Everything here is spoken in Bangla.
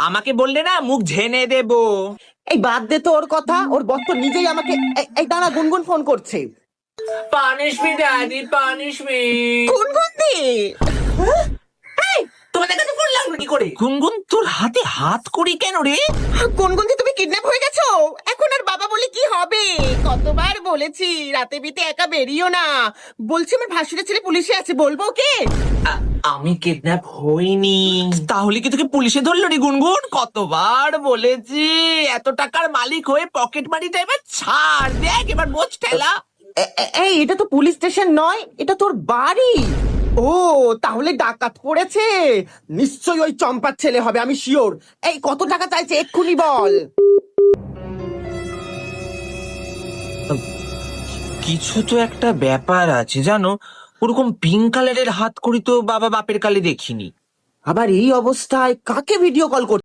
আমাকে বললে না মুখ ঝেনে দেবো। এই বাদ দে তো ওর কথা, ওর বর তো নিজেই আমাকে এই দাঁড়া, গুনগুন ফোন করছে। Punish me daddy, punish me. গুনগুন দি, তোমাদের কাছে ফোন লাগলো কি করে? গুনগুন, তোর হাতে হাত করি কেন রে? গুনগুন দি তুমি কিডন্যাপ হয়ে গেছো। এখন আর বাবা বলে কি হবে? কতবার বলেছি রাতে বিতে একা বেরিও না। বলছি আমার ভাসুরের ছেলে পুলিশে আছে, বলবো ওকে? আমি কিডন্যাপ হইনি। তাহলে কি তোকে পুলিশে ধরলো রে গুনগুন? কতবার বলেছি, এত টাকার মালিক হয়ে পকেট মারিটা এবার ছাড়। দেখ এবার বোঝ ঠেলা। এই এটা তো পুলিশ স্টেশন নয়, এটা তোর বাড়ি। ও তাহলে ডাকাত পড়েছে, নিশ্চয়ই ওই চম্পার ছেলে হবে, আমি শিওর। এই কত টাকা চাইছে এক্ষুনি বল। কিছু তো একটা ব্যাপার আছে জানো, ওরকম পিঙ্ক কালারের হাত করি তো বাবা বাপের কালে দেখিনি। আবার এই অবস্থায় কাকে ভিডিও কল করতে